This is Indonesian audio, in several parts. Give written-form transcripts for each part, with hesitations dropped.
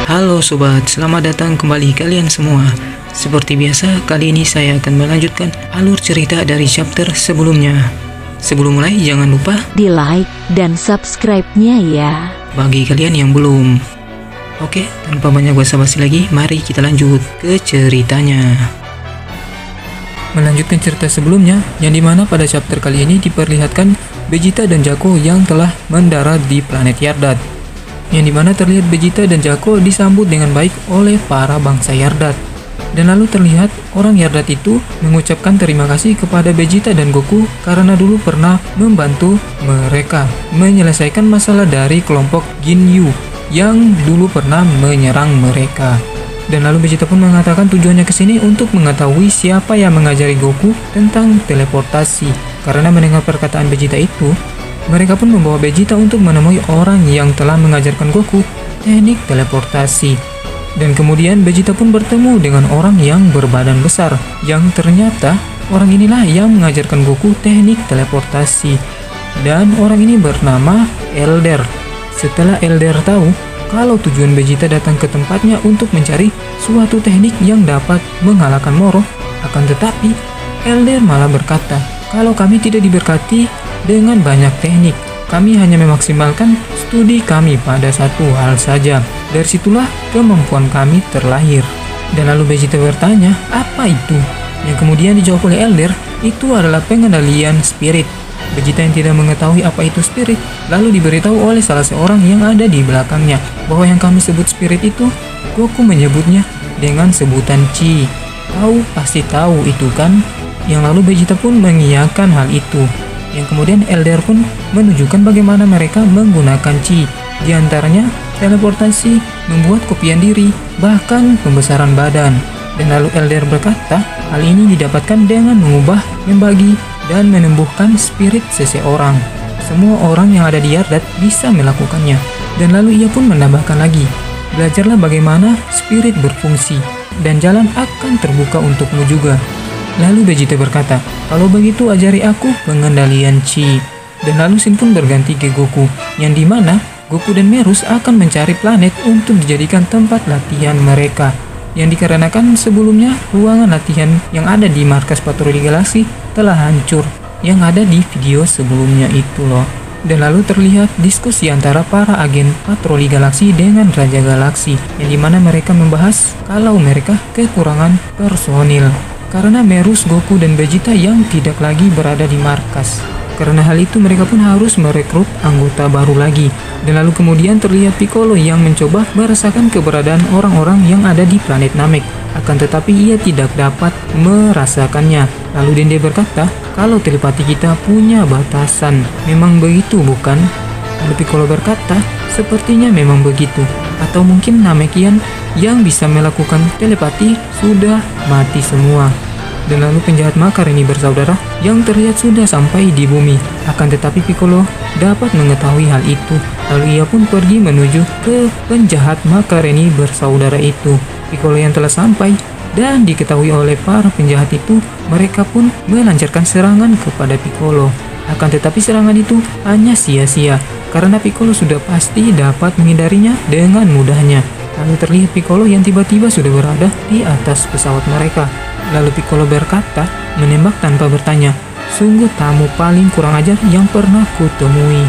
Halo sobat, selamat datang kembali kalian semua. Seperti biasa, kali ini saya akan melanjutkan alur cerita dari chapter sebelumnya. Sebelum mulai, jangan lupa di like dan subscribe-nya ya. Bagi kalian yang belum. Oke, tanpa banyak basa-basi lagi, mari kita lanjut ke ceritanya. Melanjutkan cerita sebelumnya, yang dimana pada chapter kali ini diperlihatkan Vegeta dan Jaco yang telah mendarat di planet Yardat. Yang dimana terlihat Vegeta dan Jaco disambut dengan baik oleh para bangsa Yardat. Dan lalu terlihat orang Yardat itu mengucapkan terima kasih kepada Vegeta dan Goku karena dulu pernah membantu mereka menyelesaikan masalah dari kelompok Ginyu yang dulu pernah menyerang mereka. Dan lalu Vegeta pun mengatakan tujuannya ke sini untuk mengetahui siapa yang mengajari Goku tentang teleportasi. Karena mendengar perkataan Vegeta itu, mereka pun membawa Vegeta untuk menemui orang yang telah mengajarkan Goku teknik teleportasi. Dan kemudian Vegeta pun bertemu dengan orang yang berbadan besar, yang ternyata orang inilah yang mengajarkan Goku teknik teleportasi. Dan orang ini bernama Elder. Setelah Elder tahu kalau tujuan Vegeta datang ke tempatnya untuk mencari suatu teknik yang dapat mengalahkan Moro, akan tetapi Elder malah berkata, kalau kami tidak diberkati dengan banyak teknik, kami hanya memaksimalkan studi kami pada satu hal saja. Dari situlah kemampuan kami terlahir. Dan lalu Vegeta bertanya, apa itu? Yang kemudian dijawab oleh Elder, itu adalah pengendalian spirit. Vegeta yang tidak mengetahui apa itu spirit, lalu diberitahu oleh salah seorang yang ada di belakangnya, bahwa yang kami sebut spirit itu, Goku menyebutnya dengan sebutan Chi. Kau pasti tahu itu kan? Yang lalu Vegeta pun mengiyakan hal itu. Yang kemudian Elder pun menunjukkan bagaimana mereka menggunakan Chi. Di antaranya teleportasi, membuat kopian diri, bahkan pembesaran badan. Dan lalu Elder berkata, hal ini didapatkan dengan mengubah, membagi, dan menumbuhkan spirit seseorang. Semua orang yang ada di Yardat bisa melakukannya. Dan lalu ia pun menambahkan lagi, belajarlah bagaimana spirit berfungsi, dan jalan akan terbuka untukmu juga. Lalu Vegeta berkata, kalau begitu ajari aku pengendalian Chi. Dan lalu Shin pun berganti ke Goku, yang dimana Goku dan Merus akan mencari planet untuk dijadikan tempat latihan mereka. Yang dikarenakan sebelumnya ruangan latihan yang ada di markas patroli galaksi telah hancur, yang ada di video sebelumnya itu loh. Dan lalu terlihat diskusi antara para agen patroli galaksi dengan Raja Galaksi, yang dimana mereka membahas kalau mereka kekurangan personil karena Merus, Goku, dan Vegeta yang tidak lagi berada di markas. Karena hal itu mereka pun harus merekrut anggota baru lagi. Dan lalu kemudian terlihat Piccolo yang mencoba merasakan keberadaan orang-orang yang ada di planet Namek. Akan tetapi ia tidak dapat merasakannya. Lalu Dende berkata, kalau telepati kita punya batasan. Memang begitu bukan? Lalu Piccolo berkata, sepertinya memang begitu. Atau mungkin Namekian yang bisa melakukan telepati sudah mati semua. Dan lalu penjahat makar ini bersaudara yang terlihat sudah sampai di bumi. Akan tetapi Piccolo dapat mengetahui hal itu. Lalu ia pun pergi menuju ke penjahat makar ini bersaudara itu. Piccolo yang telah sampai dan diketahui oleh para penjahat itu, mereka pun melancarkan serangan kepada Piccolo. Akan tetapi serangan itu hanya sia-sia karena Piccolo sudah pasti dapat menghindarinya dengan mudahnya. Lalu terlihat Piccolo yang tiba-tiba sudah berada di atas pesawat mereka. Lalu Piccolo berkata, menembak tanpa bertanya, sungguh tamu paling kurang ajar yang pernah kutemui.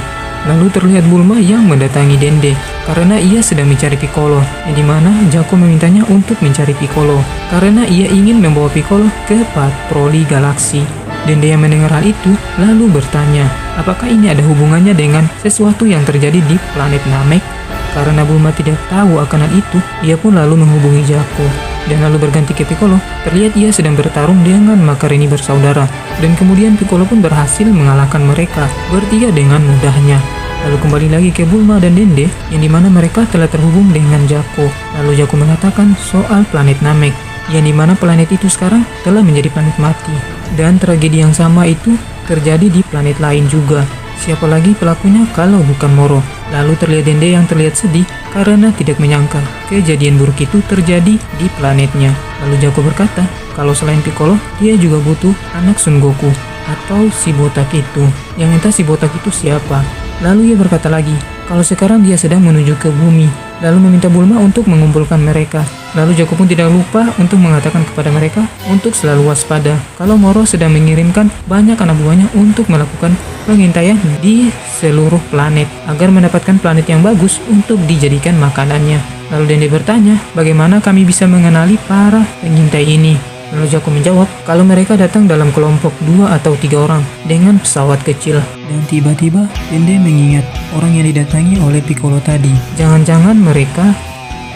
Lalu terlihat Bulma yang mendatangi Dende karena ia sedang mencari Piccolo, yang dimana Jaco memintanya untuk mencari Piccolo karena ia ingin membawa Piccolo ke patroli galaksi. Dende yang mendengar hal itu lalu bertanya, apakah ini ada hubungannya dengan sesuatu yang terjadi di planet Namek? Karena Bulma tidak tahu akan hal itu, ia pun lalu menghubungi Jaco. Dan lalu berganti ke Piccolo, terlihat ia sedang bertarung dengan makar ini bersaudara. Dan kemudian Piccolo pun berhasil mengalahkan mereka bertiga dengan mudahnya. Lalu kembali lagi ke Bulma dan Dende, yang dimana mereka telah terhubung dengan Jaco. Lalu Jaco mengatakan soal planet Namek, yang dimana planet itu sekarang telah menjadi planet mati. Dan tragedi yang sama itu terjadi di planet lain juga. Siapa lagi pelakunya kalau bukan Moro? Lalu terlihat Dende yang terlihat sedih karena tidak menyangka kejadian buruk itu terjadi di planetnya. Lalu Jaco berkata, kalau selain Piccolo, dia juga butuh anak Son Goku atau si botak itu. Yang entah si botak itu siapa. Lalu ia berkata lagi, kalau sekarang dia sedang menuju ke bumi, lalu meminta Bulma untuk mengumpulkan mereka. Lalu Jaco pun tidak lupa untuk mengatakan kepada mereka untuk selalu waspada kalau Moro sedang mengirimkan banyak anak buahnya untuk melakukan pengintaian di seluruh planet agar mendapatkan planet yang bagus untuk dijadikan makanannya. Lalu Dende bertanya, bagaimana kami bisa mengenali para pengintai ini? Lalu Jaco menjawab kalau mereka datang dalam kelompok 2 atau 3 orang dengan pesawat kecil. Dan tiba-tiba Dende mengingat orang yang didatangi oleh Piccolo tadi. Jangan-jangan mereka...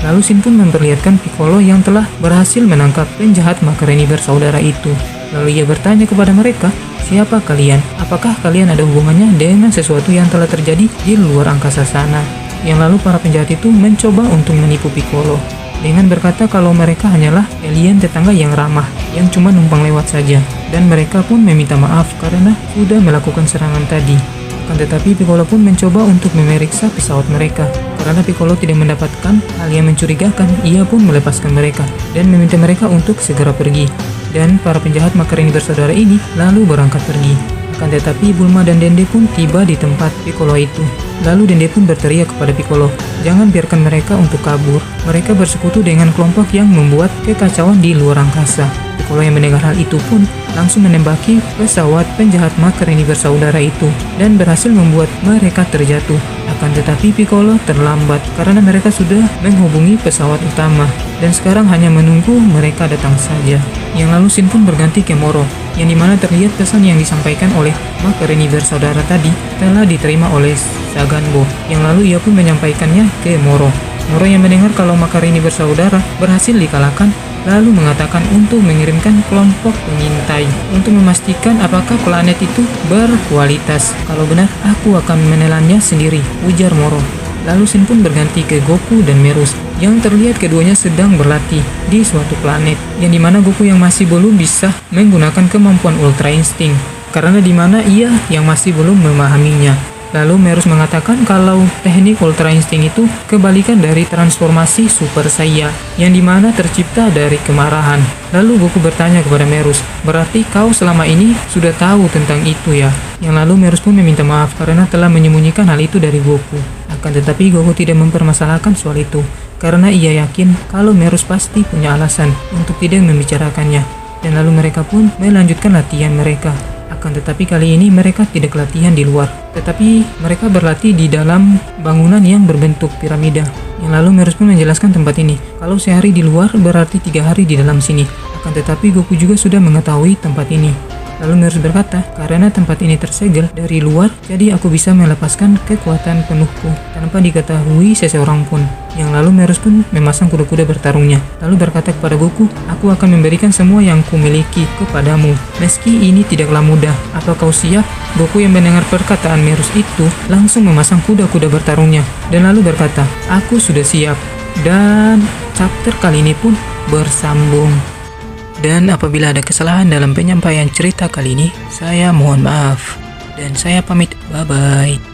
Lalu Shin pun memperlihatkan Piccolo yang telah berhasil menangkap penjahat Macaroni bersaudara itu. Lalu ia bertanya kepada mereka, siapa kalian? Apakah kalian ada hubungannya dengan sesuatu yang telah terjadi di luar angkasa sana? Yang lalu para penjahat itu mencoba untuk menipu Piccolo dengan berkata kalau mereka hanyalah alien tetangga yang ramah, yang cuma numpang lewat saja. Dan mereka pun meminta maaf karena sudah melakukan serangan tadi. Akan tetapi Piccolo pun mencoba untuk memeriksa pesawat mereka. Karena Piccolo tidak mendapatkan hal yang mencurigakan, ia pun melepaskan mereka dan meminta mereka untuk segera pergi. Dan para penjahat Macaroni bersaudara ini lalu berangkat pergi. Akan tetapi Bulma dan Dende pun tiba di tempat Piccolo itu. Lalu Dende pun berteriak kepada Piccolo, jangan biarkan mereka untuk kabur. Mereka bersekutu dengan kelompok yang membuat kekacauan di luar angkasa. Piccolo yang mendengar hal itu pun langsung menembaki pesawat penjahat Macaroni bersaudara itu dan berhasil membuat mereka terjatuh. Akan tetapi Piccolo terlambat karena mereka sudah menghubungi pesawat utama dan sekarang hanya menunggu mereka datang saja. Yang lalu Shin pun berganti ke Moro, yang dimana terlihat pesan yang disampaikan oleh Macaroni bersaudara tadi telah diterima oleh Saganbo. Yang lalu ia pun menyampaikannya ke Moro. Moro yang mendengar kalau Macaroni bersaudara berhasil dikalahkan lalu mengatakan untuk mengirimkan kelompok pengintai untuk memastikan apakah planet itu berkualitas. Kalau benar, aku akan menelannya sendiri, ujar Moro. Lalu Shin pun berganti ke Goku dan Merus, yang terlihat keduanya sedang berlatih di suatu planet, yang dimana Goku yang masih belum bisa menggunakan kemampuan Ultra Instinct, karena dimana ia yang masih belum memahaminya. Lalu Merus mengatakan kalau teknik Ultra Instinct itu kebalikan dari transformasi Super Saiyan, yang dimana tercipta dari kemarahan. Lalu Goku bertanya kepada Merus, berarti kau selama ini sudah tahu tentang itu ya? Yang lalu Merus pun meminta maaf karena telah menyembunyikan hal itu dari Goku. Akan tetapi Goku tidak mempermasalahkan soal itu, karena ia yakin kalau Merus pasti punya alasan untuk tidak membicarakannya. Dan lalu mereka pun melanjutkan latihan mereka. Akan tetapi kali ini mereka tidak latihan di luar, tetapi mereka berlatih di dalam bangunan yang berbentuk piramida. Yang lalu Merus pun menjelaskan tempat ini, kalau sehari di luar berarti 3 hari di dalam sini. Akan tetapi Goku juga sudah mengetahui tempat ini. Lalu Merus berkata, karena tempat ini tersegel dari luar, jadi aku bisa melepaskan kekuatan penuhku tanpa diketahui seseorang pun. Yang lalu Merus pun memasang kuda-kuda bertarungnya. Lalu berkata kepada Goku, aku akan memberikan semua yang kumiliki kepadamu. Meski ini tidaklah mudah, apa kau siap? Goku yang mendengar perkataan Merus itu langsung memasang kuda-kuda bertarungnya. Dan lalu berkata, aku sudah siap. Dan chapter kali ini pun bersambung. Dan apabila ada kesalahan dalam penyampaian cerita kali ini, saya mohon maaf. Dan saya pamit, bye-bye.